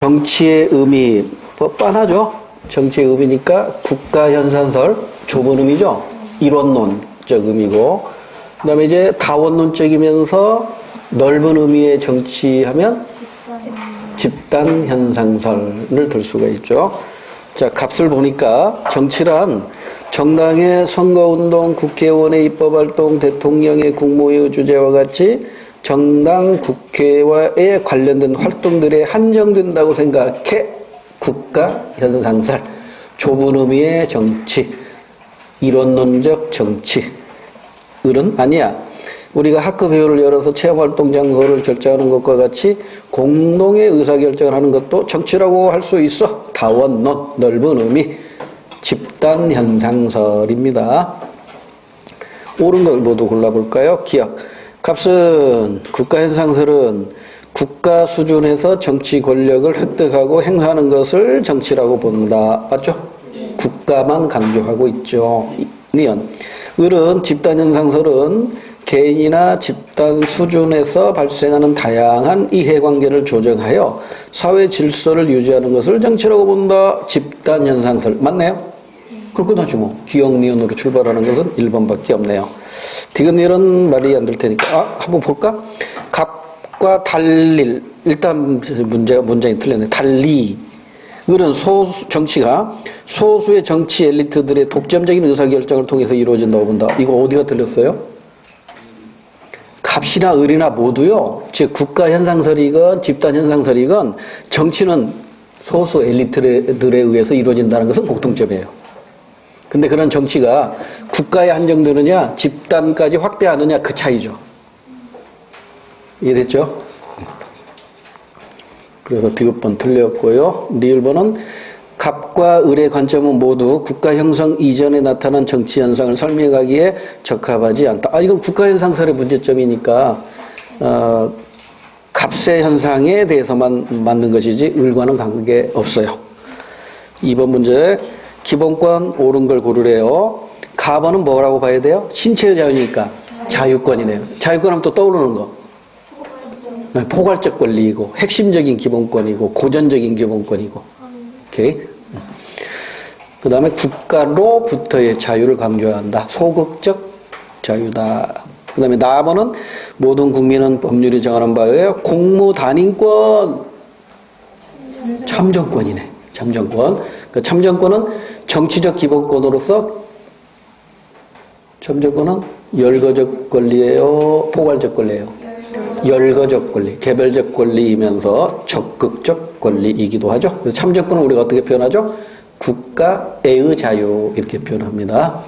정치의 의미 뻔하죠. 정치의 의미니까 국가현상설 좁은 의미죠. 이론론적 의미고, 그 다음에 이제 다원론적이면서 넓은 의미의 정치하면 집단현상설을 들 수가 있죠. 자, 값을 보니까 정치란 정당의 선거운동, 국회의원의 입법활동, 대통령의 국무의 주재와 같이 정당 국회와에 관련된 활동들에 한정된다고 생각해 국가현상설, 좁은 의미의 정치, 이론론적 정치, 을은 아니야. 우리가 학급 회의를 열어서 체험활동 장소를 결정하는 것과 같이 공동의 의사결정을 하는 것도 정치라고 할 수 있어. 다원론, 넓은 의미, 집단현상설입니다. 옳은 걸 모두 골라볼까요? 기억. 값은 국가현상설은 국가 수준에서 정치 권력을 획득하고 행사하는 것을 정치라고 본다. 맞죠? 국가만 강조하고 있죠. 니은. 을은 집단현상설은 개인이나 집단 수준에서 발생하는 다양한 이해관계를 조정하여 사회 질서를 유지하는 것을 정치라고 본다. 집단현상설. 맞네요? 그렇구나지 뭐. 기억, 니은으로 출발하는 것은 1번밖에 없네요. 디귿니은 말이 안 될 테니까 한번 볼까? 갑과 달리. 일단 문장이 틀렸네. 달리. 을은 정치가 소수의 정치 엘리트들의 독점적인 의사결정을 통해서 이루어진다고 본다. 이거 어디가 틀렸어요? 갑이나 을이나 모두요. 즉 국가현상설이건 집단현상설이건 정치는 소수 엘리트들에 의해서 이루어진다는 것은 공통점이에요. 근데 그런 정치가 국가에 한정되느냐 집단까지 확대하느냐 그 차이죠. 이해됐죠? 그래서 디귿번 틀렸고요. 리을번은 갑과 을의 관점은 모두 국가 형성 이전에 나타난 정치 현상을 설명하기에 적합하지 않다. 이건 국가 현상설의 문제점이니까 갑의 현상에 대해서만 맞는 것이지 을과는 관계 없어요. 2번 문제. 기본권 옳은 걸 고르래요. 가번은 뭐라고 봐야 돼요? 신체의 자유니까 자유권이네요. 자유권 하면 또 떠오르는 거. 포괄적 권리이고 핵심적인 기본권이고 고전적인 기본권이고. 오케이. 그 다음에 국가로부터의 자유를 강조한다. 소극적 자유다. 그 다음에 나번은 모든 국민은 법률이 정하는 바에 의해 공무단인권 참정권이네. 참정권. 그 참정권은 정치적 기본권으로서 참정권은 열거적 권리예요? 포괄적 권리예요? 열거적 권리. 개별적 권리이면서 적극적 권리이기도 하죠. 그래서 참정권은 우리가 어떻게 표현하죠? 국가의 자유 이렇게 표현합니다.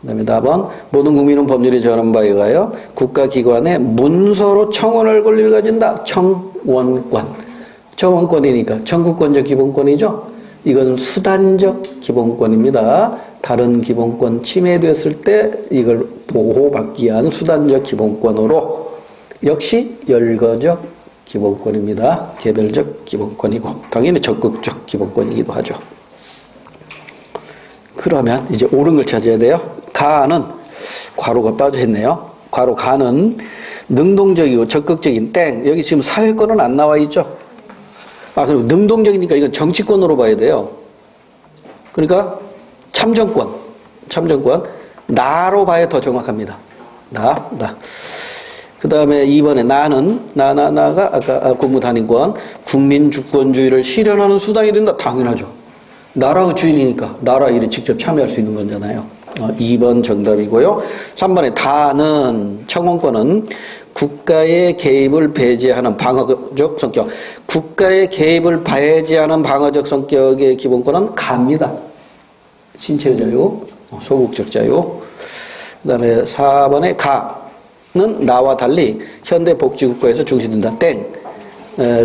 그 다음에 답은 모든 국민은 법률이 정하는 바에 의하여 국가기관에 문서로 청원할 권리를 가진다. 청원권. 청원권이니까 청구권적 기본권이죠. 이건 수단적 기본권입니다. 다른 기본권 침해되었을 때 이걸 보호받기 위한 수단적 기본권으로 역시 열거적 기본권입니다. 개별적 기본권이고 당연히 적극적 기본권이기도 하죠. 그러면 이제 옳은 걸 찾아야 돼요. 가는 괄호가 빠져있네요. 괄호 가는 능동적이고 적극적인 땡. 여기 지금 사회권은 안 나와 있죠. 그럼 능동적이니까 이건 정치권으로 봐야 돼요. 그러니까 참정권. 나로 봐야 더 정확합니다. 나. 그 다음에 2번에 나가 아까 공무단인권. 국민 주권주의를 실현하는 수단이 된다. 당연하죠. 나라가 주인이니까 나라 일에 직접 참여할 수 있는 거잖아요. 2번 정답이고요. 3번에 다는 청원권은 국가의 개입을 배제하는 방어적 성격. 국가의 개입을 배제하는 방어적 성격의 기본권은 가입니다. 신체 자유, 소극적 자유. 그 다음에 4번에 가는 나와 달리 현대 복지국가에서 중시된다. 땡.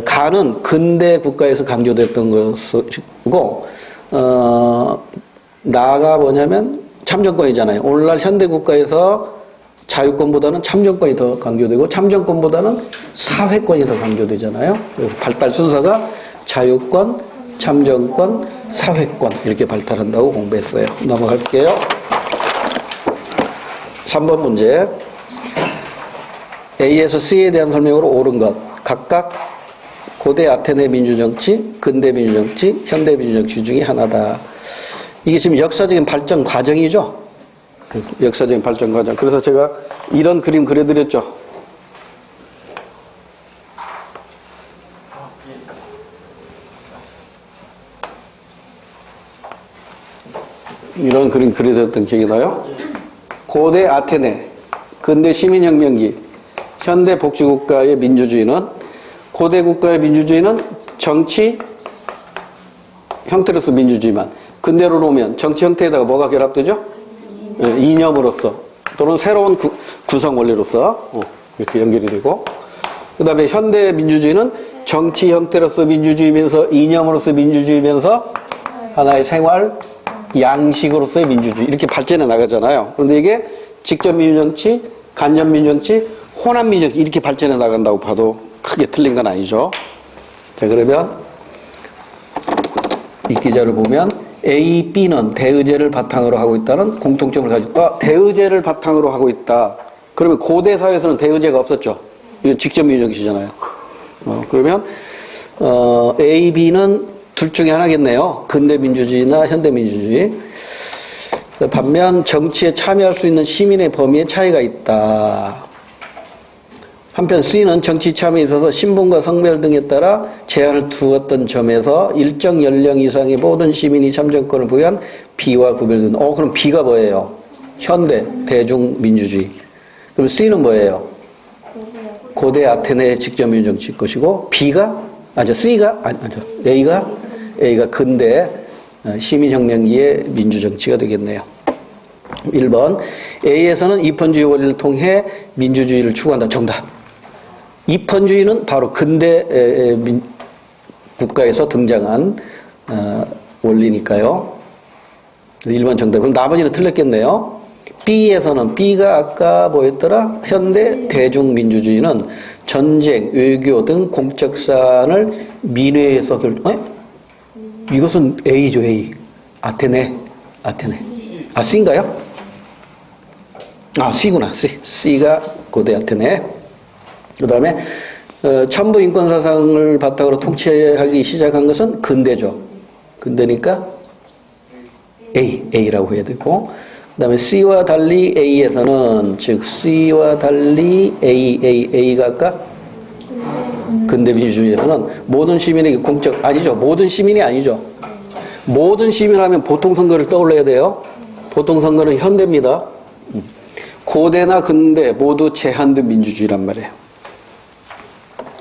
가는 근대 국가에서 강조됐던 것이고, 나가 뭐냐면 참정권이잖아요. 오늘날 현대 국가에서 자유권보다는 참정권이 더 강조되고 참정권보다는 사회권이 더 강조되잖아요. 그래서 발달 순서가 자유권, 참정권, 사회권 이렇게 발달한다고 공부했어요. 넘어갈게요. 3번 문제. A에서 C에 대한 설명으로 옳은 것. 각각 고대 아테네 민주정치, 근대 민주정치, 현대 민주정치 중에 하나다. 이게 지금 역사적인 발전 과정이죠. 역사적인 발전 과정. 그래서 제가 이런 그림 그려드렸죠. 이런 그림 그려드렸던 기억이 나요? 고대 아테네, 근대 시민혁명기, 현대 복지국가의 민주주의는, 고대 국가의 민주주의는 정치 형태로서 민주주의만, 근대로 오면 정치 형태에다가 뭐가 결합되죠? 이념으로서 또는 새로운 구성 원리로서 이렇게 연결이 되고, 그 다음에 현대 민주주의는 정치 형태로서 민주주의면서 이념으로서 민주주의면서 하나의 생활 양식으로서의 민주주의, 이렇게 발전해 나가잖아요. 그런데 이게 직접 민주정치, 간접 민주정치, 혼합 민주정치 이렇게 발전해 나간다고 봐도 크게 틀린 건 아니죠. 자, 그러면 이 기자를 보면 A, B는 대의제를 바탕으로 하고 있다는 공통점을 가지고 있다. 대의제를 바탕으로 하고 있다. 그러면 고대 사회에서는 대의제가 없었죠. 이거 직접 민주정치잖아요. 그러면 A, B는 둘 중에 하나겠네요. 근대 민주주의나 현대 민주주의. 반면 정치에 참여할 수 있는 시민의 범위에 차이가 있다. 한편 C는 정치 참여에 있어서 신분과 성별 등에 따라 제한을 두었던 점에서 일정 연령 이상의 모든 시민이 참정권을 부여한 B와 구별된. 그럼 B가 뭐예요? 현대 대중민주주의. 그럼 C는 뭐예요? 고대 아테네의 직접 민주정치 것이고, C가 A가 근대 시민혁명기의 민주정치가 되겠네요. 1번, A에서는 입헌주의 원리를 통해 민주주의를 추구한다. 정답. 입헌주의는 바로 근대 국가에서 등장한 원리니까요. 1번 정답. 그럼 나머지는 틀렸겠네요. B에서는, B가 아까 뭐였더라? 현대 대중민주주의는 전쟁, 외교 등 공적 사안을 민회에서 이것은 A죠, A. 아테네. C인가요? C구나, C. C가 고대 아테네. 그 다음에, 천부 인권 사상을 바탕으로 통치하기 시작한 것은 근대죠. 근대니까 A라고 해야 되고, 그 다음에 C와 달리 A에서는, 즉, C와 달리 A가 아까 근대 민주주의에서는 모든 시민에게 아니죠. 모든 시민이 아니죠. 모든 시민하면 보통선거를 떠올려야 돼요. 보통선거는 현대입니다. 고대나 근대 모두 제한된 민주주의란 말이에요.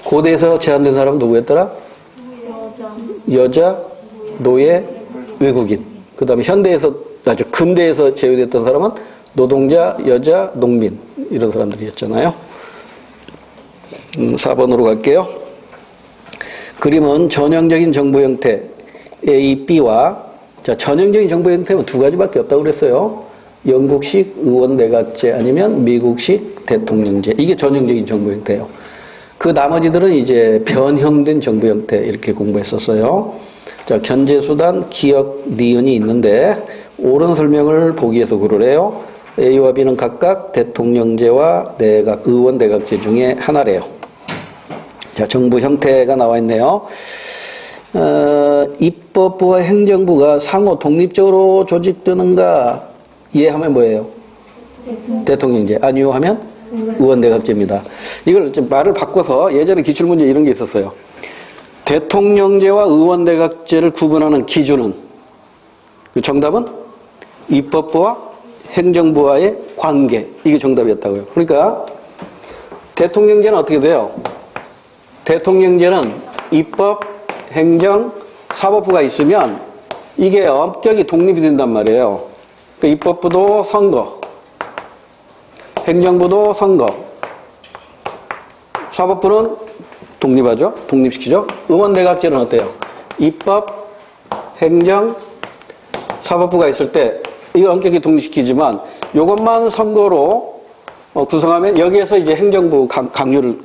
고대에서 제한된 사람은 누구였더라? 여자, 노예, 외국인. 그 다음에 근대에서 제외됐던 사람은 노동자, 여자, 농민 이런 사람들이었잖아요. 4번으로 갈게요. 그림은 전형적인 정부 형태 A, B와 전형적인 정부 형태는 두 가지밖에 없다고 그랬어요. 영국식 의원 내각제 아니면 미국식 대통령제. 이게 전형적인 정부 형태예요. 그 나머지들은 이제 변형된 정부 형태 이렇게 공부했었어요. 자, 견제수단, 기억, 니은이 있는데 옳은 설명을 보기 위해서 그러래요. A와 B는 각각 대통령제와 의원 내각제 중에 하나래요. 자, 정부 형태가 나와 있네요. 입법부와 행정부가 상호 독립적으로 조직되는가? 이해하면 뭐예요? 대통령제. 아니요 하면 의원 내각제입니다. 이걸 좀 말을 바꿔서 예전에 기출문제 이런 게 있었어요. 대통령제와 의원 내각제를 구분하는 기준은, 그 정답은 입법부와 행정부와의 관계. 이게 정답이었다고요. 그러니까 대통령제는 어떻게 돼요? 대통령제는 입법, 행정, 사법부가 있으면 이게 엄격히 독립이 된단 말이에요. 그러니까 입법부도 선거, 행정부도 선거, 사법부는 독립하죠? 독립시키죠? 의원 내각제는 어때요? 입법, 행정, 사법부가 있을 때 이거 엄격히 독립시키지만 이것만 선거로 구성하면 여기에서 이제 행정부 강요를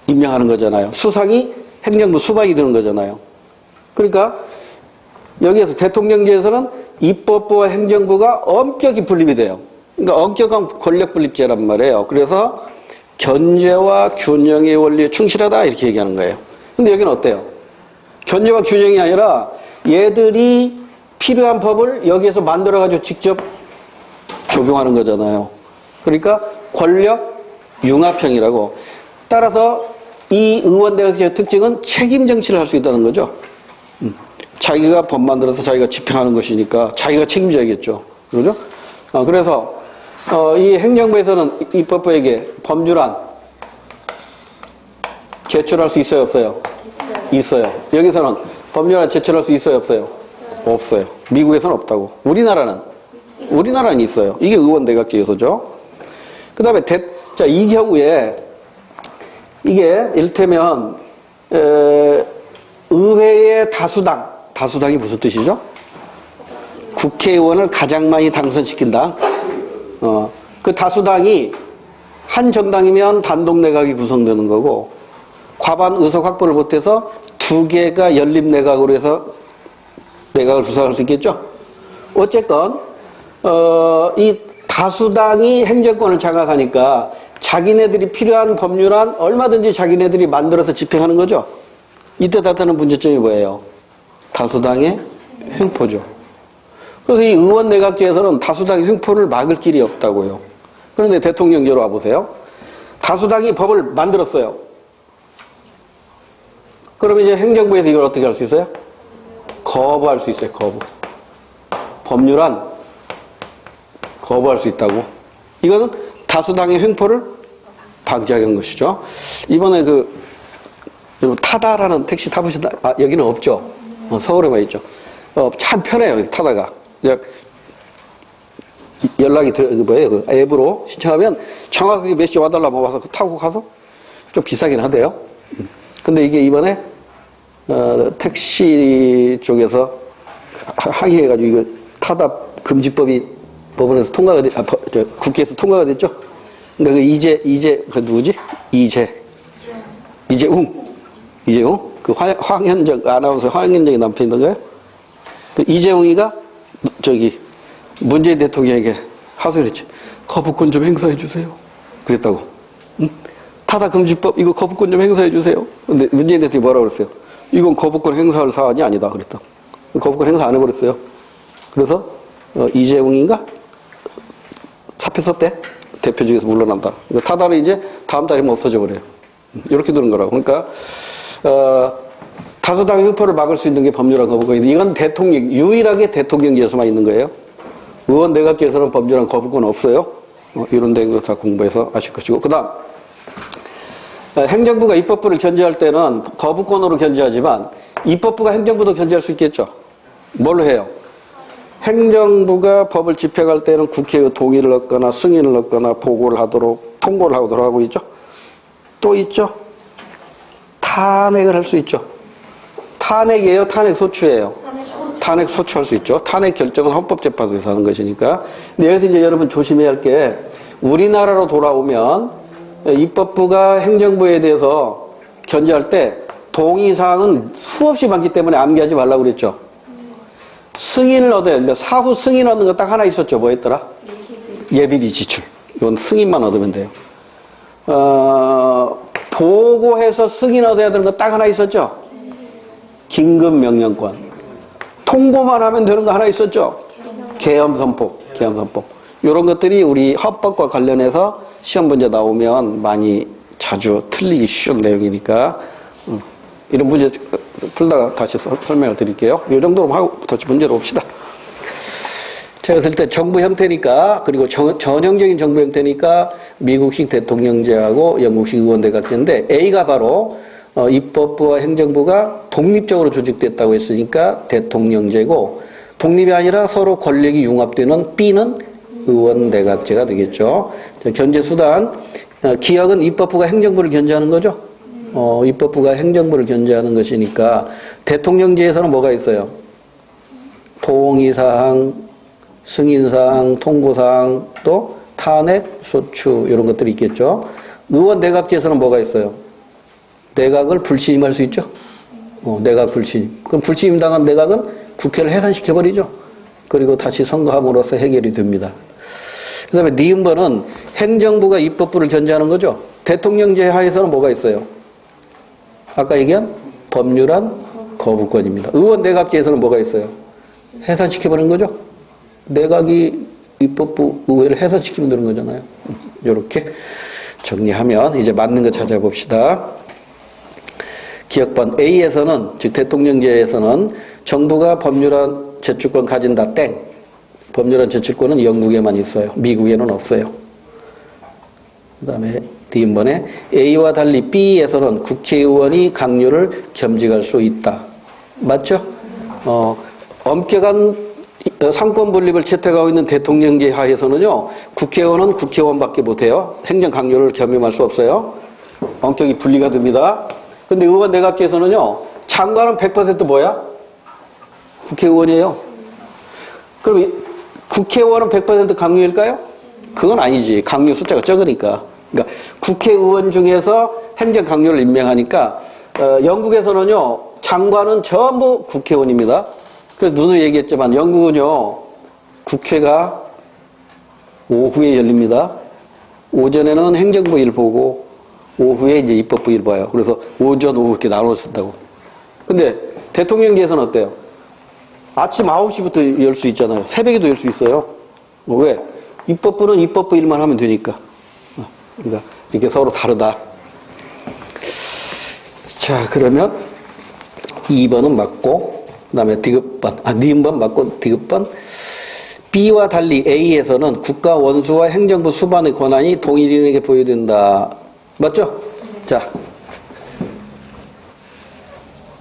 임명하는 거잖아요. 수상이 행정부 수박이 되는 거잖아요. 그러니까 여기에서 대통령제에서는 입법부와 행정부가 엄격히 분립이 돼요. 그러니까 엄격한 권력 분립제란 말이에요. 그래서 견제와 균형의 원리에 충실하다 이렇게 얘기하는 거예요. 근데 여기는 어때요? 견제와 균형이 아니라 얘들이 필요한 법을 여기에서 만들어가지고 직접 적용하는 거잖아요. 그러니까 권력 융합형이라고. 따라서 이 의원대학제의 특징은 책임 정치를 할 수 있다는 거죠. 자기가 법 만들어서 자기가 집행하는 것이니까 자기가 책임져야겠죠. 그러죠? 그래서 이 행정부에서는 입법부에게 법률안 제출할 수 있어요, 없어요? 있어요. 여기서는 법률안 제출할 수 있어요, 없어요? 없어요. 미국에서는 없다고. 우리나라는 있어요. 이게 의원내각제 요소죠. 그 다음에 자, 이 경우에 이게 이를테면 의회의 다수당이 무슨 뜻이죠? 국회의원을 가장 많이 당선시킨다. 그 다수당이 한 정당이면 단독 내각이 구성되는 거고, 과반 의석 확보를 못해서 두 개가 연립 내각으로 해서 내각을 구성할 수 있겠죠. 어쨌건 이 다수당이 행정권을 장악하니까 자기네들이 필요한 법률안 얼마든지 자기네들이 만들어서 집행하는 거죠. 이때 나타나는 문제점이 뭐예요? 다수당의 횡포죠. 그래서 이 의원 내각제에서는 다수당의 횡포를 막을 길이 없다고요. 그런데 대통령제로 와보세요. 다수당이 법을 만들었어요. 그러면 이제 행정부에서 이걸 어떻게 할 수 있어요? 거부할 수 있어요. 법률안 거부할 수 있다고. 이거는 다수당의 횡포를 방지하는 것이죠. 이번에 타다라는 택시 타보셨나? 여기는 없죠. 서울에만 있죠. 참 편해요. 타다가. 연락이 그 앱으로 신청하면 정확하게 몇 시에 와달라고 와서 타고 가서 좀 비싸긴 하대요. 근데 이게 이번에 택시 쪽에서 항의해가지고 이거 타다 금지법이 법원에서 통과가 국회에서 통과가 됐죠. 근데 그 누구지? 이재웅 그 황현정 아나운서 황현정의 남편이던가요? 그 이재웅이가 문재인 대통령에게 하소연을 했지. 거부권 좀 행사해 주세요. 그랬다고. 응? 타다 금지법 이거 거부권 좀 행사해 주세요. 근데 문재인 대통령이 뭐라고 그랬어요? 이건 거부권 행사할 사안이 아니다 그랬다. 거부권 행사 안 해버렸어요. 그래서 이재웅인가 사표 썼대. 대표직에서 물러난다. 타다는 이제 다음 달이면 없어져 버려요. 이렇게 되는 거라고. 그러니까 다수당의 횡포를 막을 수 있는 게 법률안 거부권인데 이건 유일하게 대통령제에서만 있는 거예요. 의원 내각제에서는 법률안 거부권 없어요. 이런 데 다 공부해서 아실 것이고. 그 다음 행정부가 입법부를 견제할 때는 거부권으로 견제하지만 입법부가 행정부도 견제할 수 있겠죠. 뭘로 해요? 행정부가 법을 집행할 때는 국회의 동의를 얻거나 승인을 얻거나 보고를 하도록 통보를 하도록 하고 있죠. 또 있죠. 탄핵을 할 수 있죠. 탄핵이에요? 탄핵 소추예요? 탄핵 소추할 수 있죠. 탄핵 결정은 헌법재판소에서 하는 것이니까. 근데 여기서 이제 여러분 조심해야 할 게 우리나라로 돌아오면 입법부가 행정부에 대해서 견제할 때 동의사항은 수없이 많기 때문에 암기하지 말라고 그랬죠. 승인을 얻어야 되는데 사후 승인 얻는 거 딱 하나 있었죠. 뭐였더라? 예비비 지출. 이건 승인만 얻으면 돼요. 보고해서 승인 얻어야 되는 거 딱 하나 있었죠. 긴급명령권. 통보만 하면 되는 거 하나 있었죠. 계엄선포. 이런 것들이 우리 헌법과 관련해서 시험 문제 나오면 많이 자주 틀리기 쉬운 내용이니까 이런 문제 풀다가 다시 설명을 드릴게요. 이 정도로 하고 다시 문제로 봅시다. 제가 봤을 때 정부 형태니까, 그리고 전형적인 정부 형태니까 미국식 대통령제하고 영국식 의원내각제인데 A가 바로 입법부와 행정부가 독립적으로 조직됐다고 했으니까 대통령제고, 독립이 아니라 서로 권력이 융합되는 B는 의원내각제가 되겠죠. 견제수단, 기억은 입법부가 행정부를 견제하는 거죠. 입법부가 행정부를 견제하는 것이니까 대통령제에서는 뭐가 있어요? 동의사항, 승인사항, 통고사항, 또 탄핵, 소추 이런 것들이 있겠죠. 의원 내각제에서는 뭐가 있어요? 내각을 불신임할 수 있죠. 내각 불신임. 그럼 불신임당한 내각은 국회를 해산시켜버리죠. 그리고 다시 선거함으로써 해결이 됩니다. 그 다음에 니은번은 행정부가 입법부를 견제하는 거죠. 대통령제 하에서는 뭐가 있어요? 아까 얘기한 법률안 거부권입니다. 의원 내각제에서는 뭐가 있어요? 해산시켜버리는 거죠? 내각이 입법부 의회를 해산시키면 되는 거잖아요. 이렇게 정리하면 이제 맞는 거 찾아봅시다. 기억번 A에서는, 즉 대통령제에서는 정부가 법률안 제출권 가진다 땡. 법률안 제출권은 영국에만 있어요. 미국에는 없어요. 그 다음에 D번에 A와 달리 B에서는 국회의원이 강요를 겸직할 수 있다. 맞죠? 엄격한 상권 분립을 채택하고 있는 대통령제 하에서는요, 국회의원은 국회의원밖에 못해요. 행정 강요를 겸임할 수 없어요. 엄격히 분리가 됩니다. 근데 의원 내각제에서는요, 장관은 100% 뭐야? 국회의원이에요. 그럼 국회의원은 100% 강요일까요? 그건 아니지. 강요 숫자가 적으니까. 그러니까 국회의원 중에서 행정 강요를 임명하니까 영국에서는요, 장관은 전부 국회의원입니다. 그래서 누누이 얘기했지만 영국은요, 국회가 오후에 열립니다. 오전에는 행정부 일 보고 오후에 이제 입법부 일 봐요. 그래서 오전, 오후 이렇게 나눠진다고. 근데 대통령제에서는 어때요? 아침 9시부터 열 수 있잖아요. 새벽에도 열 수 있어요. 왜? 입법부는 입법부 일만 하면 되니까. 그러니까 이게 서로 다르다. 자, 그러면 2번은 맞고, 그 다음에 디귿번, 니은번 맞고 디귿번. B와 달리 A에서는 국가 원수와 행정부 수반의 권한이 동일인에게 부여된다. 맞죠? 자,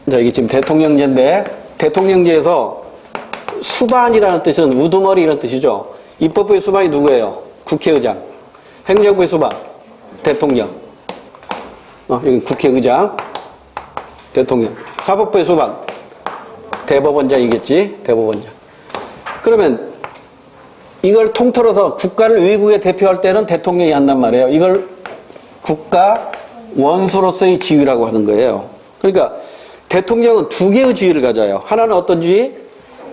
이게 지금 대통령제인데, 대통령제에서 수반이라는 뜻은 우두머리라는 뜻이죠. 입법부의 수반이 누구예요? 국회의장. 행정부의 수반, 대통령. 여기 국회의장, 대통령. 사법부의 수반, 대법원장이겠지? 대법원장. 그러면 이걸 통틀어서 국가를 외국에 대표할 때는 대통령이 한단 말이에요. 이걸 국가 원수로서의 지위라고 하는 거예요. 그러니까 대통령은 두 개의 지위를 가져요. 하나는 어떤 지위?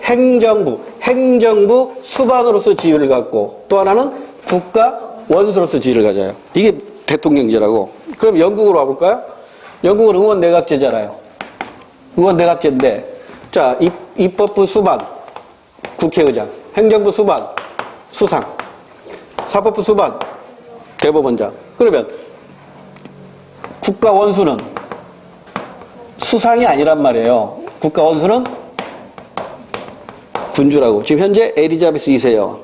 행정부 수반으로서 지위를 갖고, 또 하나는 국가 원수로서 지위를 가져요. 이게 대통령제라고. 그럼 영국으로 와볼까요? 영국은 의원 내각제잖아요. 의원 내각제인데, 자, 입법부 수반, 국회의장. 행정부 수반, 수상. 사법부 수반, 대법원장. 그러면 국가 원수는 수상이 아니란 말이에요. 국가 원수는 군주라고. 지금 현재 엘리자베스 2세요.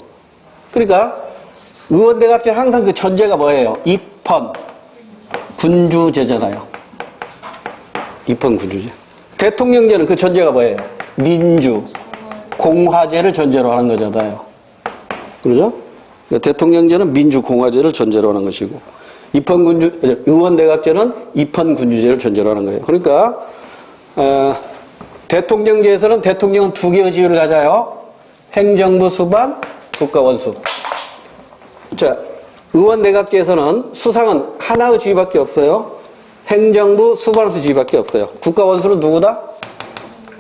그러니까 의원 내각제는 항상 그 전제가 뭐예요? 입헌 군주제잖아요. 입헌 군주제. 대통령제는 그 전제가 뭐예요? 민주 공화제를 전제로 하는 거잖아요. 그러죠? 그러니까 대통령제는 민주 공화제를 전제로 하는 것이고, 입헌 군주 의원 내각제는 입헌 군주제를 전제로 하는 거예요. 그러니까 대통령제에서는 대통령은 두 개의 지위를 가져요. 행정부 수반, 국가 원수. 자, 의원 내각제에서는 수상은 하나의 지위밖에 없어요. 행정부 수반으로서 지위밖에 없어요. 국가 원수는 누구다?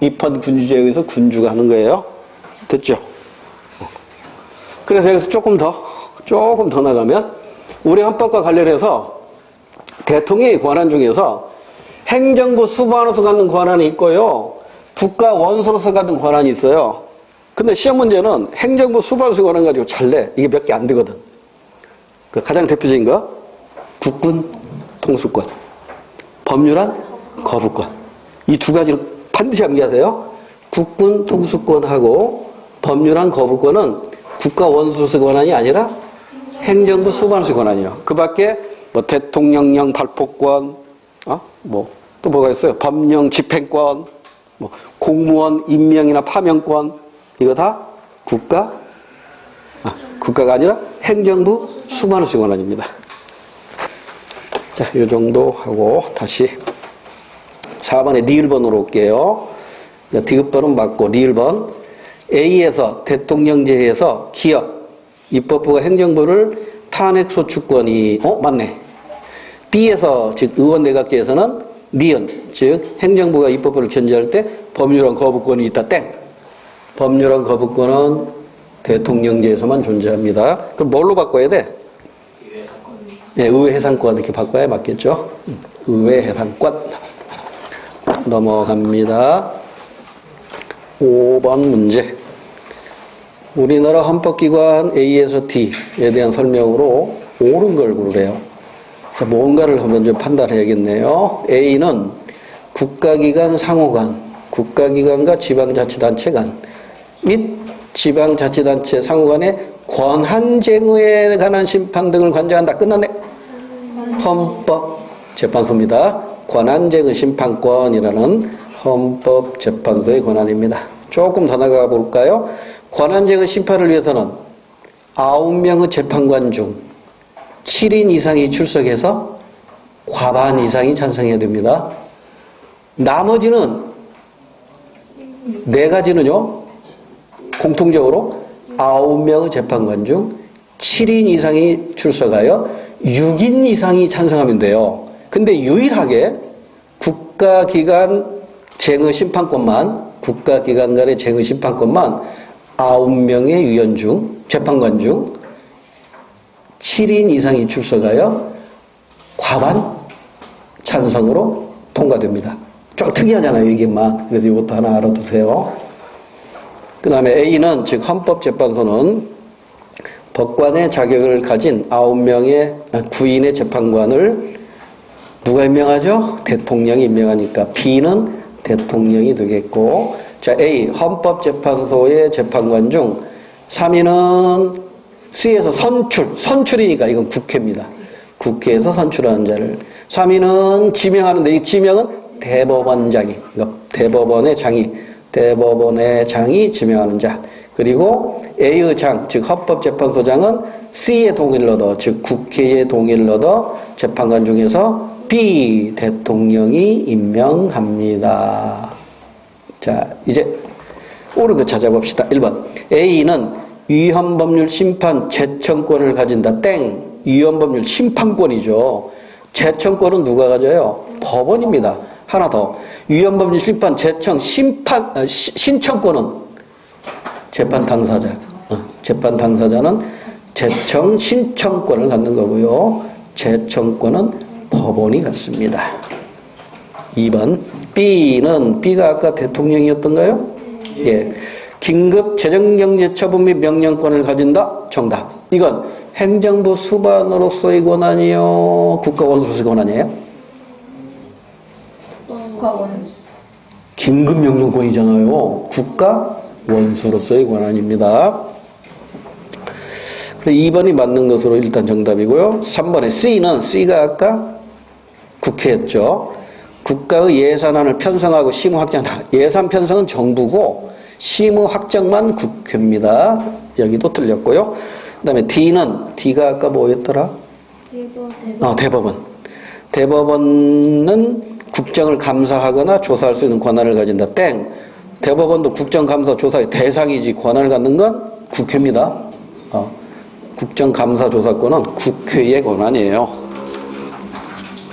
입헌 군주제에 의해서 군주가 하는 거예요. 됐죠? 그래서 여기서 조금 더 나가면 우리 헌법과 관련해서 대통령의 권한 중에서 행정부 수반으로서 갖는 권한이 있고요. 국가 원수로서 갖는 권한이 있어요. 근데 시험 문제는 행정부 수반으로서 권한 가지고 잘 내. 이게 몇 개 안 되거든. 그 가장 대표적인 거 국군 통수권, 법률안 거부권. 이 두 가지를 반드시 암기하세요. 국군 통수권하고 법률안 거부권은 국가 원수로서 권한이 아니라 행정부 수반으로서 권한이에요. 그 밖에 뭐 대통령령 발포권, 또 뭐가 있어요? 법령 집행권, 뭐 공무원 임명이나 파면권, 이거 다 국가가 아니라 행정부 수반으로서 권한입니다. 자, 이 정도 하고 다시 4번에 리을번으로 올게요. 디귿번은 맞고 리을번. A에서 대통령제에서 기업, 입법부가 행정부를 탄핵 소추권이 맞네. B에서 즉 의원 내각제에서는 니은, 즉 행정부가 입법부를 견제할 때 법률안 거부권이 있다 땡. 법률안 거부권은 대통령제에서만 존재합니다. 그럼 뭘로 바꿔야 돼? 네, 의회 해상권 이렇게 바꿔야 맞겠죠? 의회 해상권. 넘어갑니다. 5번 문제. 우리나라 헌법기관 A에서 D에 대한 설명으로 옳은 걸 고르래요. 자, 뭔가를 한번 좀 판단해야겠네요. A는 국가기관 상호간, 국가기관과 지방자치단체 간 및 지방자치단체 상호간의 권한쟁의에 관한 심판 등을 관장한다. 끝났네. 헌법재판소입니다. 권한쟁의 심판권이라는 헌법재판소의 권한입니다. 조금 더 나가 볼까요? 권한쟁의 심판을 위해서는 9명의 재판관 중 7인 이상이 출석해서 과반 이상이 찬성해야 됩니다. 나머지는 4가지는요, 공통적으로 9명의 재판관 중 7인 이상이 출석하여 6인 이상이 찬성하면 돼요. 근데 유일하게 국가기관 국가기관 간의 쟁의 심판권만 9명의 위원 중, 재판관 중 7인 이상이 출석하여 과반 찬성으로 통과됩니다. 좀 특이하잖아요, 이게 막. 그래서 이것도 하나 알아두세요. 그 다음에 A는, 즉 헌법재판소는 법관의 자격을 가진 9인의 재판관을 누가 임명하죠? 대통령이 임명하니까 B는 대통령이 되겠고, 자, A, 헌법재판소의 재판관 중 3인은 C에서 선출이니까 이건 국회입니다. 국회에서 선출하는 자를. 3인은 지명하는데 이 지명은 대법원장이, 그러니까 대법원의 장이 지명하는 자. 그리고 A의 장, 즉 헌법재판소장은 C의 동의를 얻어, 즉 국회의 동의를 얻어 재판관 중에서 B, 대통령이 임명합니다. 자, 이제 옳은 거 찾아봅시다. 1번. A는 위헌법률 심판 제청권을 가진다. 땡. 위헌법률 심판권이죠. 제청권은 누가 가져요? 법원입니다. 하나 더. 위헌법률 심판 제청 신청권은 재판 당사자. 재판 당사자는 제청 신청권을 갖는 거고요. 제청권은 법원이 갖습니다. 2번. B가 아까 대통령이었던가요? 예. 긴급 재정경제처분 및 명령권을 가진다. 정답. 이건 행정부 수반으로서의 권한이요, 국가원수로서의 권한이에요? 국가원수. 긴급명령권이잖아요. 국가원수로서의 권한입니다. 2번이 맞는 것으로 일단 정답이고요. 3번에 C가 아까 국회였죠. 국가의 예산안을 편성하고 심의 확정한다. 예산 편성은 정부고 심의 확정만 국회입니다. 여기도 틀렸고요. 그 다음에 D가 아까 뭐였더라? 대법원. 대법원은 국정을 감사하거나 조사할 수 있는 권한을 가진다. 땡. 대법원도 국정감사 조사의 대상이지 권한을 갖는 건 국회입니다. 국정감사 조사권은 국회의 권한이에요.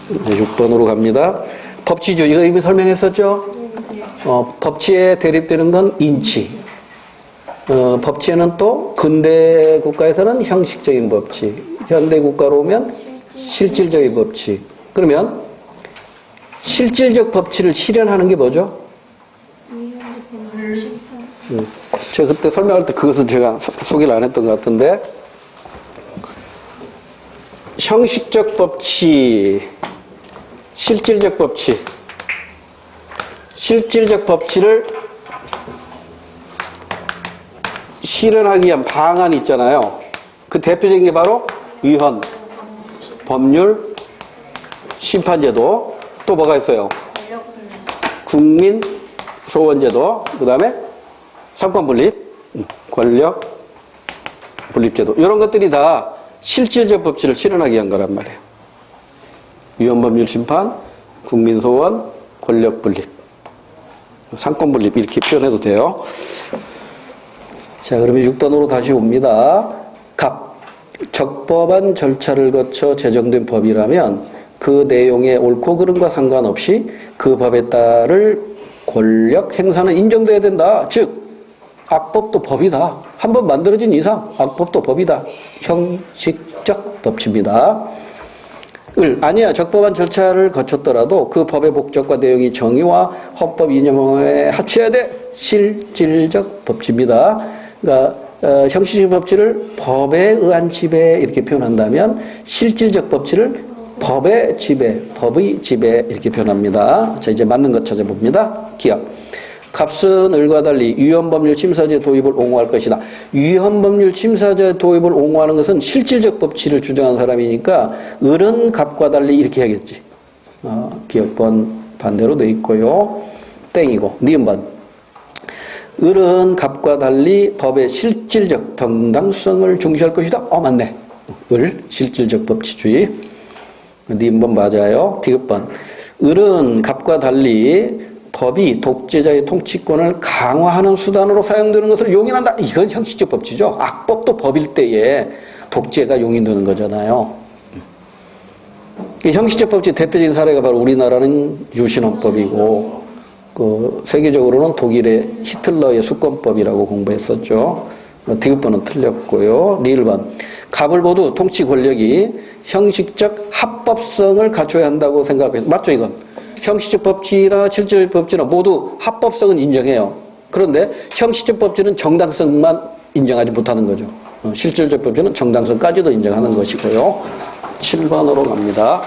6번으로 갑니다. 법치주, 이거 이미 설명했었죠? 법치에 대립되는 건 인치. 법치에는 또 근대 국가에서는 형식적인 법치, 현대 국가로 오면 실질적인 법치. 그러면 실질적 법치를 실현하는 게 뭐죠? 제가 그때 설명할 때 그것은 제가 소개를 안 했던 것 같은데, 형식적 법치, 실질적 법치. 실질적 법치를 실현하기 위한 방안이 있잖아요. 그 대표적인 게 바로 위헌, 법률, 심판제도, 또 뭐가 있어요? 국민 소원제도, 그 다음에 삼권분립, 권력 분립제도, 이런 것들이 다 실질적 법치를 실현하기 위한 거란 말이에요. 위헌법률 심판, 국민 소원, 권력 분립, 상권 분립, 이렇게 표현해도 돼요. 자, 그러면 6단으로 다시 옵니다. 적법한 절차를 거쳐 제정된 법이라면 그 내용의 옳고 그름과 상관없이 그 법에 따를 권력 행사는 인정돼야 된다. 즉, 악법도 법이다. 한번 만들어진 이상 악법도 법이다. 형식적 법치입니다. 아니야. 적법한 절차를 거쳤더라도 그 법의 목적과 내용이 정의와 헌법 이념에 합쳐야 돼. 실질적 법치입니다. 그러니까 형식적 법치를 법에 의한 지배 이렇게 표현한다면 실질적 법치를 법의 지배, 법의 지배 이렇게 표현합니다. 자, 이제 맞는 것 찾아봅니다. 기억. 값은 을과 달리 위헌법률 침사제 도입을 옹호할 것이다. 위헌법률 침사제 도입을 옹호하는 것은 실질적 법치를 주장하는 사람이니까 을은 값과 달리 이렇게 해야겠지. 기억번 반대로 돼 있고요. 땡이고 니은번. 을은 값과 달리 법의 실질적 정당성을 중시할 것이다. 맞네. 을 실질적 법치주의. 니은번 맞아요. 디귿번. 을은 값과 달리 법이 독재자의 통치권을 강화하는 수단으로 사용되는 것을 용인한다. 이건 형식적 법치죠. 악법도 법일 때에 독재가 용인되는 거잖아요. 형식적 법치 대표적인 사례가 바로 우리나라는 유신헌법이고 세계적으로는 독일의 히틀러의 수권법이라고 공부했었죠. 디귿번은 틀렸고요. 리을번. 갑을 모두 통치 권력이 형식적 합법성을 갖춰야 한다고 생각해요. 맞죠 이건? 형식적 법치나 실질적 법치나 모두 합법성은 인정해요. 그런데 형식적 법치는 정당성만 인정하지 못하는 거죠. 실질적 법치는 정당성까지도 인정하는 것이고요. 7번으로 갑니다.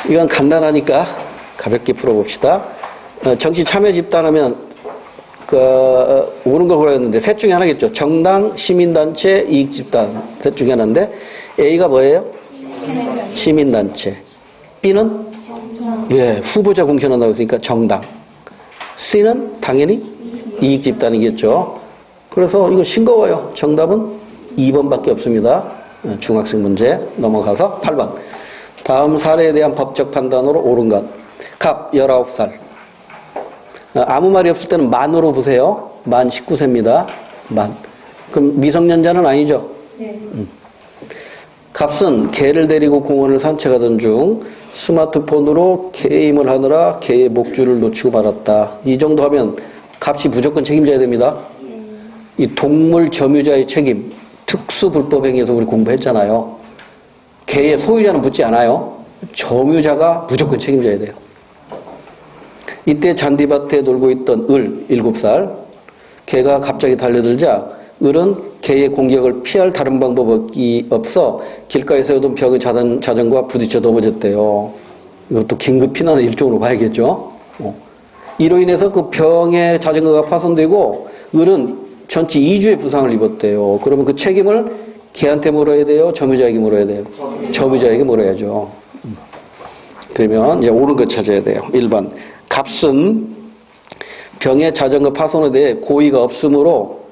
이건 간단하니까 가볍게 풀어봅시다. 정치 참여 집단하면 옳은 걸 고르였는데 셋 중에 하나겠죠. 정당, 시민단체, 이익집단 셋 중에 하나인데 A가 뭐예요? 시민단체. B는? 후보자 공천한다고 했으니까 정당. C는 당연히 이익집단이겠죠. 그래서 이거 싱거워요. 정답은 2번밖에 없습니다. 중학생 문제 넘어가서 8번. 다음 사례에 대한 법적 판단으로 옳은 것. 갑 19살. 아무 말이 없을 때는 만으로 보세요. 만 19세입니다. 만. 그럼 미성년자는 아니죠? 네. 갑은 개를 데리고 공원을 산책하던 중 스마트폰으로 게임을 하느라 개의 목줄을 놓치고 말았다. 이 정도 하면 갑이 무조건 책임져야 됩니다. 이 동물 점유자의 책임, 특수불법행위에서 우리 공부했잖아요. 개의 소유자는 묻지 않아요. 점유자가 무조건 책임져야 돼요. 이때 잔디밭에 놀고 있던 을 7살. 개가 갑자기 달려들자 을은 개의 공격을 피할 다른 방법이 없어 길가에 세우던 벽의 자전거와 부딪혀 넘어졌대요. 이것도 긴급 피난의 일종으로 봐야겠죠. 이로 인해서 그 병의 자전거가 파손되고 을은 전치 2주의 부상을 입었대요. 그러면 그 책임을 개한테 물어야 돼요? 점유자에게 물어야 돼요? 점유자에게 물어야죠. 그러면 이제 옳은 것 찾아야 돼요. 1번. 갑은 병의 자전거 파손에 대해 고의가 없으므로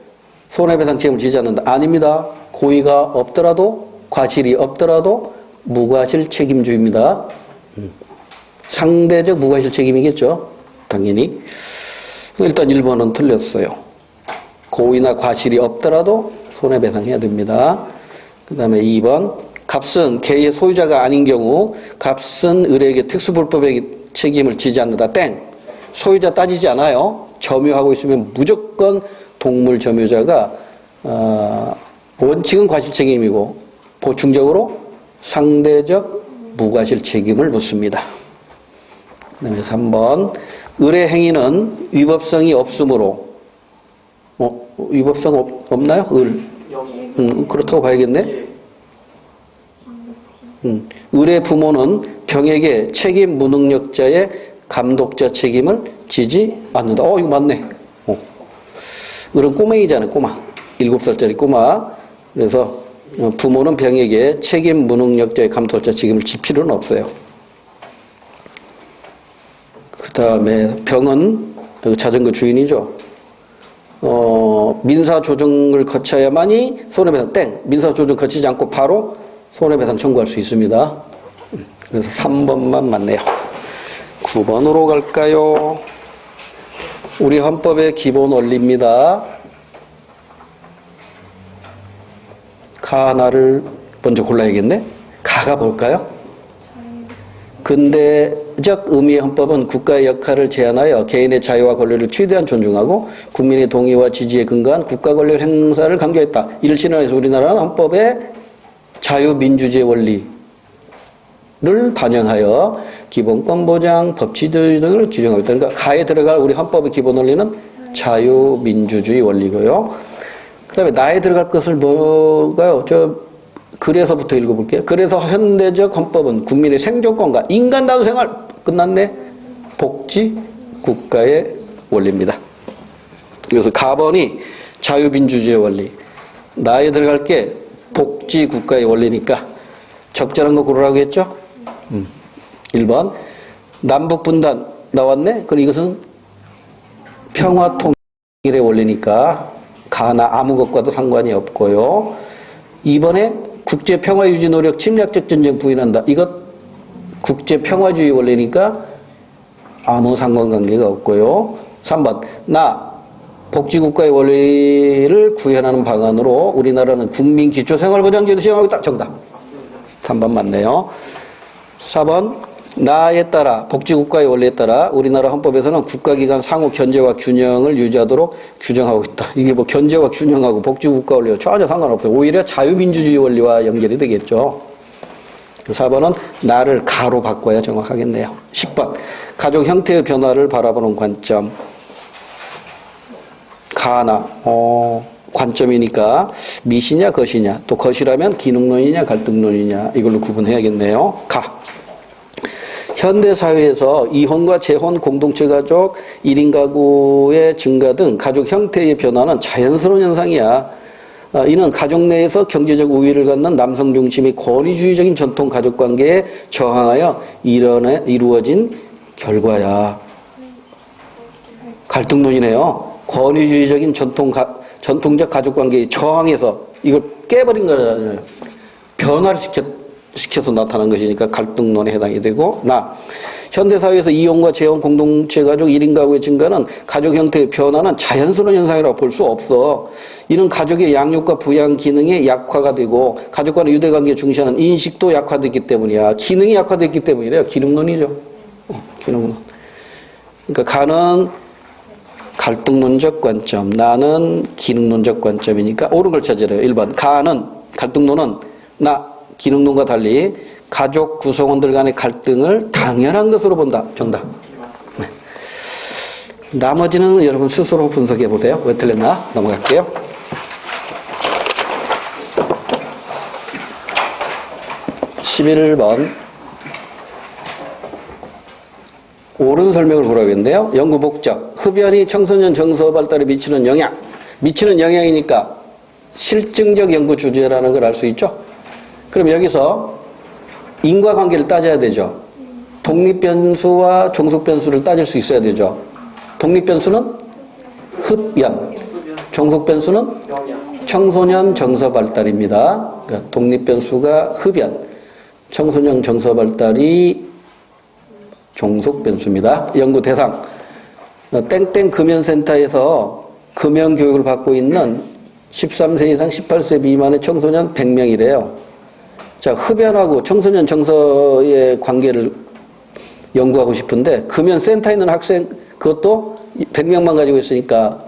손해배상 책임을 지지 않는다. 아닙니다. 고의가 없더라도 과실이 없더라도 무과실 책임주의입니다. 상대적 무과실 책임이겠죠. 당연히. 일단 1번은 틀렸어요. 고의나 과실이 없더라도 손해배상해야 됩니다. 그 다음에 2번. 갑은 개의 소유자가 아닌 경우 갑은 을에게 특수불법의 책임을 지지 않는다. 땡. 소유자 따지지 않아요. 점유하고 있으면 무조건 동물 점유자가 원칙은 과실 책임이고 보충적으로 상대적 무과실 책임을 묻습니다. 그 다음에 3번. 을의 행위는 위법성이 없으므로 위법성 없나요? 을. 그렇다고 봐야겠네. 을의 부모는 병에게 책임 무능력자의 감독자 책임을 지지 않는다. 이거 맞네. 을은 꼬맹이잖아요. 꼬마. 7살짜리 꼬마. 그래서 부모는 병에게 책임 무능력자의 감독자 책임을 질 필요는 없어요. 그 다음에 병은 자전거 주인이죠. 민사조정을 거쳐야만이 손해배상 땡. 민사조정 거치지 않고 바로 손해배상 청구할 수 있습니다. 그래서 3번만 맞네요. 9번으로 갈까요? 우리 헌법의 기본 원리입니다. 가 하나를 먼저 골라야겠네. 가가 뭘까요? 근대적 의미의 헌법은 국가의 역할을 제한하여 개인의 자유와 권리를 최대한 존중하고 국민의 동의와 지지에 근거한 국가 권력 행사를 강조했다. 이를 실현해서 우리나라는 헌법의 자유민주주의 원리를 반영하여 기본권 보장, 법치주의 등을 규정하고 있다. 그러니까 가에 들어갈 우리 헌법의 기본 원리는 자유민주주의 원리고요. 그 다음에 나에 들어갈 것을 뭐가요? 그래서부터 읽어볼게요. 그래서 현대적 헌법은 국민의 생존권과 인간다운 생활, 끝났네. 복지 국가의 원리입니다. 그래서 가번이 자유민주주의 원리, 나에 들어갈 게 복지 국가의 원리니까 적절한 거 고르라고 했죠? 1번 남북분단 나왔네? 그럼 이것은 평화통일의 원리니까 가나 아무 것과도 상관이 없고요. 2번에 국제평화유지 노력 침략적 전쟁 부인한다. 이것 국제평화주의 원리니까 아무 상관관계가 없고요. 3번 나 복지국가의 원리를 구현하는 방안으로 우리나라는 국민기초생활보장제도 시행하고 있다. 정답. 3번 맞네요. 4번 나에 따라 복지국가의 원리에 따라 우리나라 헌법에서는 국가기관 상호 견제와 균형을 유지하도록 규정하고 있다. 이게 뭐 견제와 균형하고 복지국가 원리와 전혀 상관없어요. 오히려 자유민주주의 원리와 연결이 되겠죠. 4번은 나를 가로 바꿔야 정확하겠네요. 10번 가족 형태의 변화를 바라보는 관점. 가나 관점이니까 미시냐 것이냐, 또 것이라면 기능론이냐 갈등론이냐, 이걸로 구분해야겠네요. 가 현대사회에서 이혼과 재혼, 공동체 가족, 1인 가구의 증가 등 가족 형태의 변화는 자연스러운 현상이야. 이는 가족 내에서 경제적 우위를 갖는 남성 중심의 권위주의적인 전통 가족관계에 저항하여 이루어진 결과야. 갈등론이네요. 권위주의적인 전통적 가족관계에 저항해서 이걸 깨버린 거잖아요. 변화를 시켜서 나타난 것이니까 갈등론에 해당이 되고, 현대사회에서 이혼과 재혼, 공동체 가족, 1인 가구의 증가는 가족 형태의 변화는 자연스러운 현상이라고 볼 수 없어. 이는 가족의 양육과 부양 기능이 약화가 되고 가족 간의 유대관계에 중시하는 인식도 약화됐기 때문이야. 기능이 약화됐기 때문이래요. 기능론이죠. 기능론. 그러니까 가는 갈등론적 관점, 나는 기능론적 관점이니까 옳은 걸 찾으래요. 1번 가는 갈등론은 나 기능론과 달리 가족 구성원들 간의 갈등을 당연한 것으로 본다. 정답. 네. 나머지는 여러분 스스로 분석해 보세요. 왜 틀렸나? 넘어갈게요. 11번 옳은 설명을 보라겠는데요. 연구 목적, 흡연이 청소년 정서 발달에 미치는 영향. 미치는 영향이니까 실증적 연구 주제라는 걸 알 수 있죠. 그럼 여기서 인과관계를 따져야 되죠. 독립변수와 종속변수를 따질 수 있어야 되죠. 독립변수는 흡연, 종속변수는 청소년 정서 발달입니다. 그러니까 독립변수가 흡연, 청소년 정서 발달이 종속변수입니다. 연구 대상, 땡땡 금연센터에서 금연교육을 받고 있는 13세 이상 18세 미만의 청소년 100명이래요. 자, 흡연하고 청소년 정서의 관계를 연구하고 싶은데 금연센터에 있는 학생 그것도 100명만 가지고 있으니까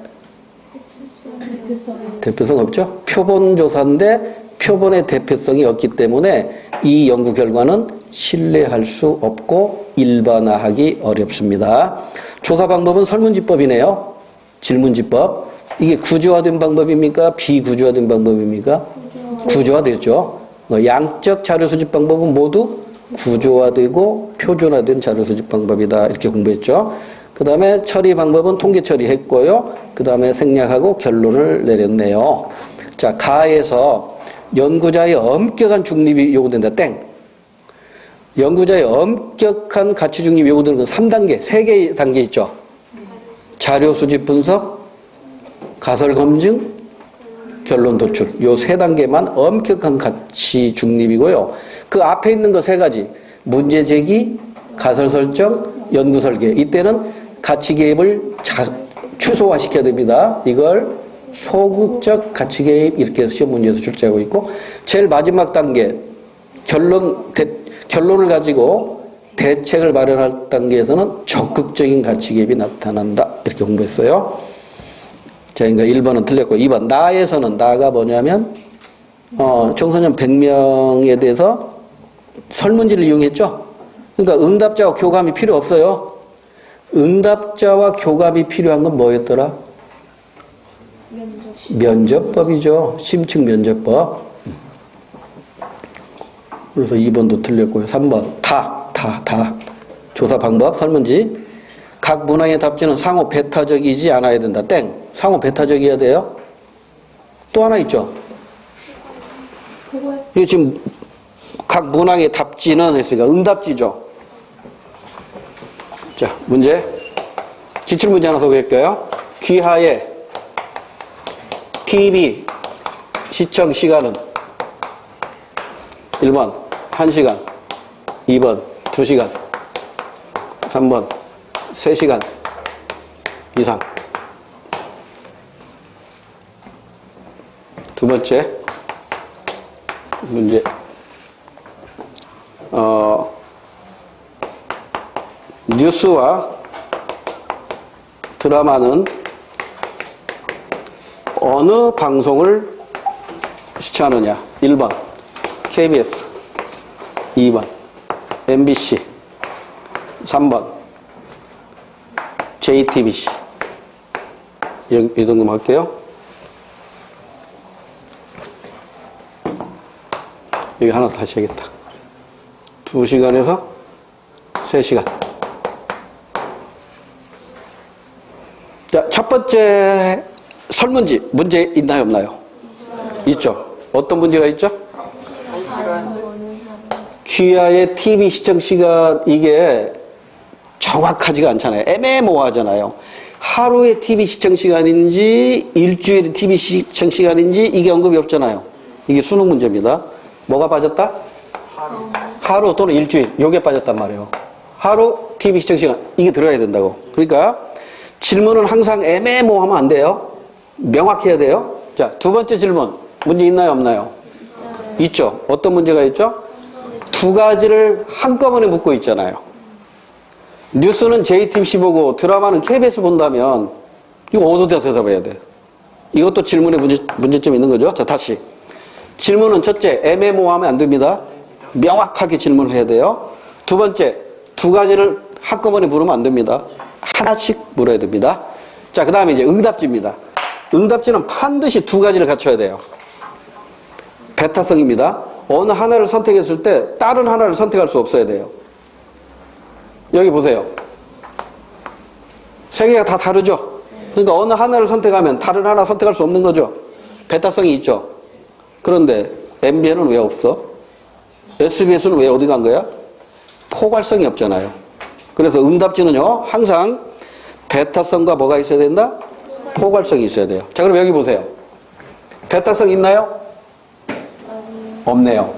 대표성 없죠? 표본조사인데 표본의 대표성이 없기 때문에 이 연구 결과는 신뢰할 수 없고 일반화하기 어렵습니다. 조사 방법은 설문지법이네요. 질문지법. 이게 구조화된 방법입니까? 비구조화된 방법입니까? 구조화됐죠. 양적 자료 수집 방법은 모두 구조화되고 표준화된 자료 수집 방법이다. 이렇게 공부했죠. 그 다음에 처리 방법은 통계 처리했고요. 그 다음에 생략하고 결론을 내렸네요. 자, 가에서 연구자의 엄격한 중립이 요구된다. 땡. 연구자의 엄격한 가치 중립이 요구되는 건 3단계, 3개의 단계 있죠. 자료 수집 분석, 가설 검증, 결론 도출. 요 3단계만 엄격한 가치 중립이고요. 그 앞에 있는 거 3가지. 문제 제기, 가설 설정, 연구 설계. 이때는 가치 개입을 최소화시켜야 됩니다. 이걸 소극적 가치 개입 이렇게 시험 문제에서 출제하고 있고, 제일 마지막 단계 결론을 가지고 대책을 마련할 단계에서는 적극적인 가치 개입이 나타난다. 이렇게 공부했어요. 자, 그러니까 1번은 틀렸고 2번 나에서는 나가 뭐냐면 청소년 100명에 대해서 설문지를 이용했죠. 그러니까 응답자와 교감이 필요 없어요. 응답자와 교감이 필요한 건 뭐였더라? 면접법이죠. 심층 면접법. 그래서 2번도 틀렸고요. 3번 다. 조사 방법 설문지. 각 문항의 답지는 상호 배타적이지 않아야 된다. 땡. 상호 배타적이어야 돼요. 또 하나 있죠. 이게 지금 각 문항의 답지는 했으니까 응답지죠. 자, 문제. 기출문제 하나 소개할게요. 귀하의 TV 시청 시간은 1번 1시간, 2번 2시간, 3번 3시간 이상. 두 번째 문제. 뉴스와 드라마는 어느 방송을 시청하느냐? 1번 KBS, 2번 MBC, 3번 JTBC. 이 정도만 할게요. 여기 하나 다시 해야겠다. 2시간에서 3시간. 자, 첫 번째 설문지 문제 있나요, 없나요? 있죠. 어떤 문제가 있죠? 귀하의 TV 시청 시간, 이게 정확하지가 않잖아요. 애매모호하잖아요. 하루의 TV 시청 시간인지 일주일의 TV 시청 시간인지 이게 언급이 없잖아요. 이게 수능 문제입니다. 뭐가 빠졌다? 하루 또는 일주일. 요게 빠졌단 말이에요. 하루 TV 시청 시간. 이게 들어야 된다고. 그러니까 질문은 항상 애매모호하면 안 돼요. 명확해야 돼요. 자, 두 번째 질문. 문제 있나요, 없나요? 있죠. 어떤 문제가 있죠? 두 가지를 한꺼번에 묻고 있잖아요. 뉴스는 JTBC 보고 드라마는 KBS 본다면 이거 어디다 대답해야 돼? 이것도 질문에 문제점이 있는 거죠. 자, 다시. 질문은 첫째, 애매모호하면 안 됩니다. 명확하게 질문을 해야 돼요. 두 번째, 두 가지를 한꺼번에 물으면 안 됩니다. 하나씩 물어야 됩니다. 자, 그 다음에 이제 응답지입니다. 응답지는 반드시 두 가지를 갖춰야 돼요. 배타성입니다. 어느 하나를 선택했을 때 다른 하나를 선택할 수 없어야 돼요. 여기 보세요. 세 개가 다 다르죠? 그러니까 어느 하나를 선택하면 다른 하나 선택할 수 없는 거죠? 배타성이 있죠? 그런데 MBN은 왜 없어? SBS는 왜 어디 간 거야? 포괄성이 없잖아요. 그래서 응답지는요, 항상 배타성과 뭐가 있어야 된다? 포괄성이 있어야 돼요. 자, 그럼 여기 보세요. 배타성 있나요? 없네요.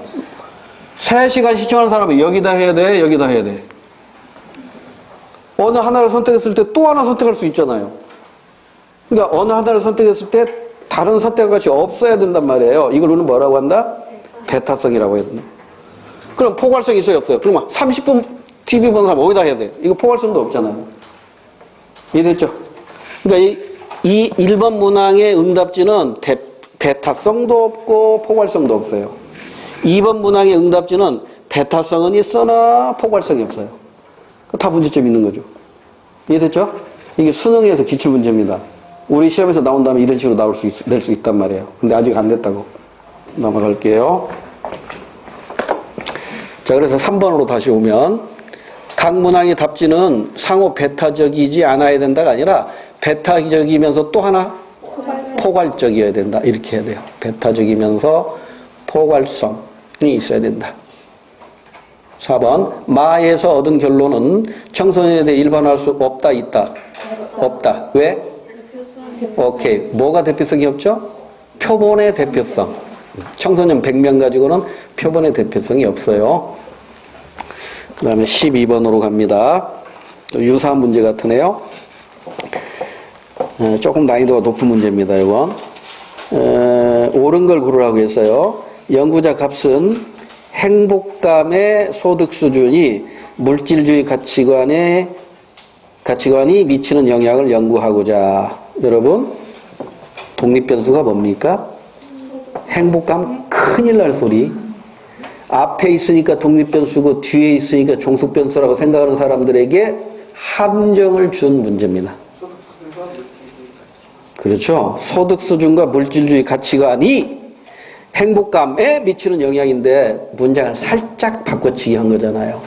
3시간 시청하는 사람은 여기다 해야 돼, 여기다 해야 돼. 어느 하나를 선택했을 때 또 하나 선택할 수 있잖아요. 그러니까 어느 하나를 선택했을 때 다른 선택과 같이 없어야 된단 말이에요. 이걸 우리는 뭐라고 한다? 배타성이라고 해야 된다. 그럼 포괄성이 있어요, 없어요? 그러면 30분 TV 보는 사람 어디다 해야 돼? 이거 포괄성도 없잖아요. 이해됐죠? 그러니까 이 1번 문항의 응답지는 배타성도 없고 포괄성도 없어요. 2번 문항의 응답지는 배타성은 있으나 포괄성이 없어요. 다 문제점이 있는 거죠. 이해됐죠? 이게 수능에서 기출문제입니다. 우리 시험에서 나온다면 이런 식으로 낼 수 있단 말이에요. 근데 아직 안 됐다고. 넘어갈게요. 자, 그래서 3번으로 다시 오면 각 문항의 답지는 상호 배타적이지 않아야 된다가 아니라 배타적이면서 또 하나 포괄적이어야 된다. 이렇게 해야 돼요. 배타적이면서 포괄성이 있어야 된다. 4번 마에서 얻은 결론은 청소년에 대해 일반화할 수 없다, 있다? 없다. 왜? 오케이. 뭐가 대표성이 없죠? 표본의 대표성. 청소년 100명 가지고는 표본의 대표성이 없어요. 그 다음에 12번으로 갑니다. 유사한 문제 같으네요. 조금 난이도가 높은 문제입니다. 이건 옳은 걸 고르라고 했어요. 연구자 값은 행복감의 소득 수준이 물질주의 가치관이 미치는 영향을 연구하고자. 여러분, 독립변수가 뭡니까? 행복감 큰 큰일 날 소리. 앞에 있으니까 독립변수고 뒤에 있으니까 종속변수라고 생각하는 사람들에게 함정을 준 문제입니다. 그렇죠. 소득수준과 물질주의 가치관이 행복감에 미치는 영향인데 문장을 살짝 바꿔치기 한 거잖아요.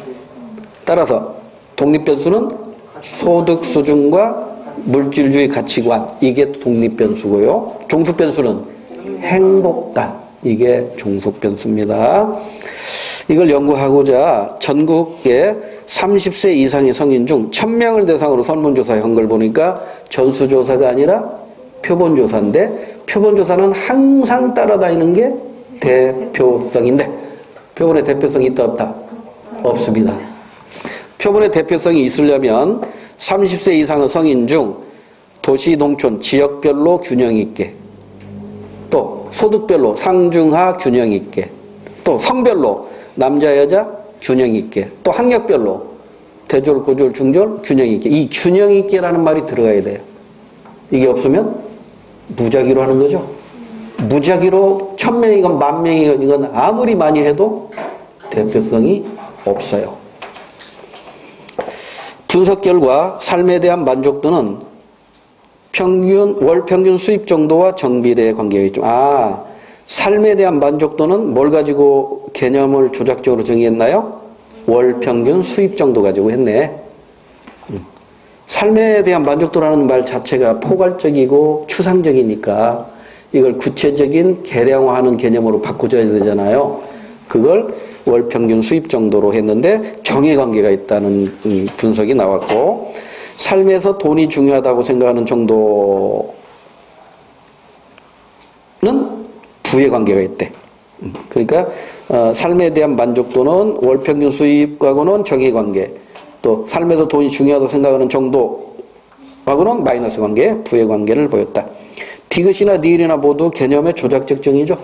따라서 독립변수는 소득수준과 물질주의 가치관, 이게 독립변수고요. 종속변수는 행복감, 이게 종속변수입니다. 이걸 연구하고자 전국의 30세 이상의 성인 중 1000명을 대상으로 설문조사한 걸 보니까 전수조사가 아니라 표본조사인데, 표본조사는 항상 따라다니는 게 대표성인데, 표본의 대표성이 있다 없다? 없습니다. 표본의 대표성이 있으려면 30세 이상의 성인 중 도시, 농촌, 지역별로 균형 있게, 또 소득별로 상중하 균형 있게, 또 성별로 남자, 여자 균형 있게, 또 학력별로 대졸, 고졸, 중졸 균형 있게, 이 균형 있게라는 말이 들어가야 돼요. 이게 없으면 무작위로 하는 거죠. 무작위로 1000명이건 10,000명이건 이건 아무리 많이 해도 대표성이 없어요. 분석 결과 삶에 대한 만족도는 월 평균 수입 정도와 정비례의 관계가 있죠. 삶에 대한 만족도는 뭘 가지고 개념을 조작적으로 정의했나요? 월 평균 수입 정도 가지고 했네. 삶에 대한 만족도라는 말 자체가 포괄적이고 추상적이니까 이걸 구체적인 계량화하는 개념으로 바꿔줘야 되잖아요. 그걸 월 평균 수입 정도로 했는데 정의관계가 있다는 분석이 나왔고, 삶에서 돈이 중요하다고 생각하는 정도는 부의 관계가 있대. 그러니까 삶에 대한 만족도는 월 평균 수입하고는 정의관계, 또 삶에서 돈이 중요하다고 생각하는 정도하고는 마이너스 관계, 부의 관계를 보였다. 디귿이나 니을이나 모두 개념의 조작적 정의죠.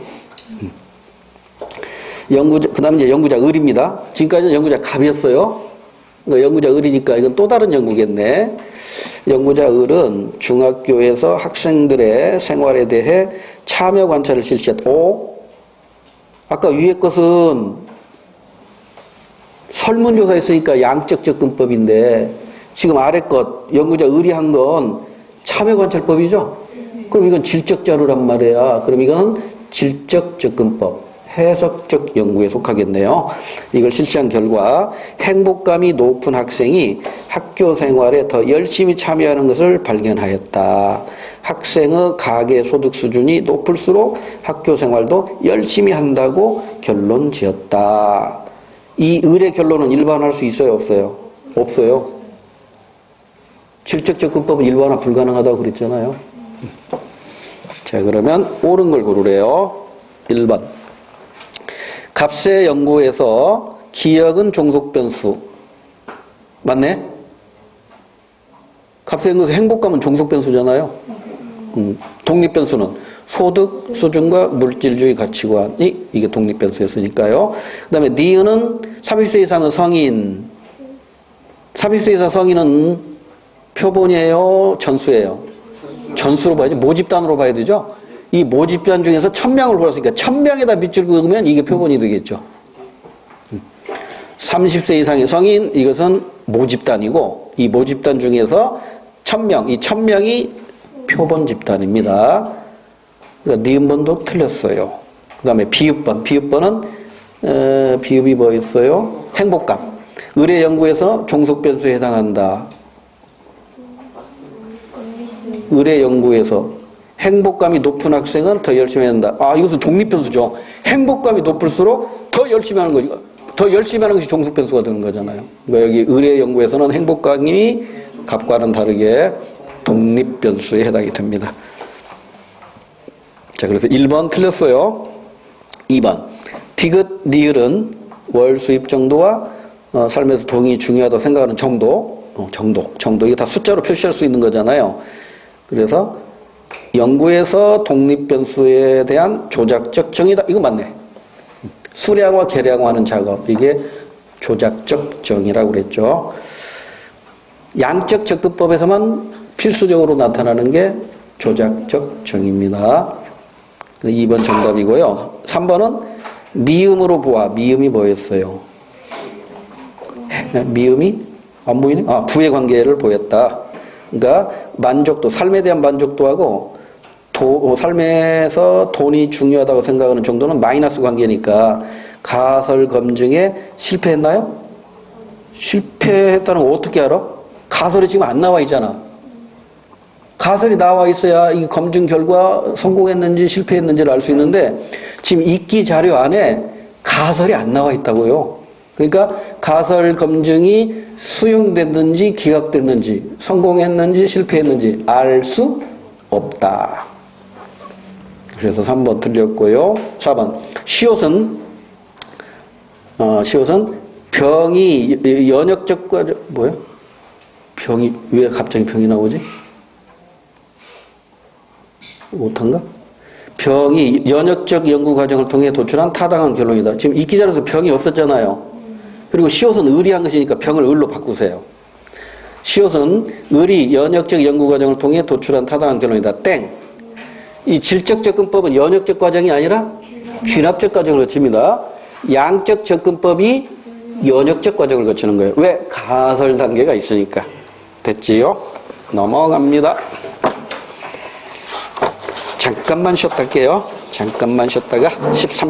그 다음에 이제 연구자 을입니다. 지금까지는 연구자 갑이었어요. 연구자 을이니까 이건 또 다른 연구겠네. 연구자 을은 중학교에서 학생들의 생활에 대해 참여 관찰을 실시했다. 아까 위에 것은 설문조사했으니까 양적 접근법인데, 지금 아래 것 연구자 을이 한 건 참여 관찰법이죠. 그럼 이건 질적 자료란 말이야. 그럼 이건 질적 접근법, 해석적 연구에 속하겠네요. 이걸 실시한 결과 행복감이 높은 학생이 학교 생활에 더 열심히 참여하는 것을 발견하였다. 학생의 가계 소득 수준이 높을수록 학교 생활도 열심히 한다고 결론 지었다. 이 을의 결론은 일반화할 수 있어요, 없어요? 없어요. 질적 접근법은 일반화 불가능하다고 그랬잖아요. 자, 그러면 옳은 걸 고르래요. 1번. 값의 연구에서 기억은 종속변수. 맞네? 값의 연구에서 행복감은 종속변수잖아요. 독립변수는 소득 수준과 물질주의 가치관이 이게 독립변수였으니까요. 그 다음에 니은은 30세 이상의 성인. 30세 이상 성인은 표본이에요? 전수예요? 전수로 봐야지. 모집단으로 봐야 되죠. 이 모집단 중에서 1000명을 골랐으니까 1000명에다 밑줄 그으면 이게 표본이 되겠죠. 30세 이상의 성인, 이것은 모집단이고, 이 모집단 중에서 1000명, 이 1000명이 표본 집단입니다. 그러니까 니은번도 틀렸어요. 그 다음에 비읍번. 비읍번은 비읍이 뭐였어요? 행복감. 의뢰 연구에서 종속변수에 해당한다. 의뢰 연구에서 행복감이 높은 학생은 더 열심히 한다. 이것은 독립변수죠. 행복감이 높을수록 더 열심히 하는 거죠. 더 열심히 하는 것이 종속변수가 되는 거잖아요. 그러니까 여기 의뢰 연구에서는 행복감이 값과는 다르게 독립변수에 해당이 됩니다. 자, 그래서 1번 틀렸어요. 2번. 디귿, 니을은 월 수입 정도와 삶에서 돈이 중요하다고 생각하는 정도. 이거 다 숫자로 표시할 수 있는 거잖아요. 그래서 연구에서 독립변수에 대한 조작적 정의다. 이거 맞네. 수량화, 계량화하는 작업. 이게 조작적 정의라고 그랬죠. 양적 접근법에서만 필수적으로 나타나는 게 조작적 정의입니다. 2번 정답이고요. 3번은 미음으로 보아. 미음이 뭐였어요? 미음이 안 보이네? 부의 관계를 보였다. 그러니까 만족도, 삶에 대한 만족도하고 삶에서 돈이 중요하다고 생각하는 정도는 마이너스 관계니까 가설 검증에 실패했나요? 실패했다는 거 어떻게 알아? 가설이 지금 안 나와 있잖아. 가설이 나와 있어야 이 검증 결과 성공했는지 실패했는지를 알 수 있는데 지금 입기 자료 안에 가설이 안 나와 있다고요. 그러니까 가설 검증이 수용됐는지 기각됐는지 성공했는지 실패했는지 알 수 없다. 그래서 3번 틀렸고요. 4번 시옷은 병이 연역적 과정 뭐야? 병이 왜 갑자기 병이 나오지? 못한가? 병이 연역적 연구 과정을 통해 도출한 타당한 결론이다. 지금 이 기자로서 병이 없었잖아요. 그리고 시옷은 의리한 것이니까 병을 을로 바꾸세요. 시옷은 의리 연역적 연구 과정을 통해 도출한 타당한 결론이다. 땡. 이 질적 접근법은 연역적 과정이 아니라 귀납적 과정을 거칩니다. 양적 접근법이 연역적 과정을 거치는 거예요. 왜? 가설 단계가 있으니까. 됐지요? 넘어갑니다. 잠깐만 쉬었다 할게요. 잠깐만 쉬었다가 13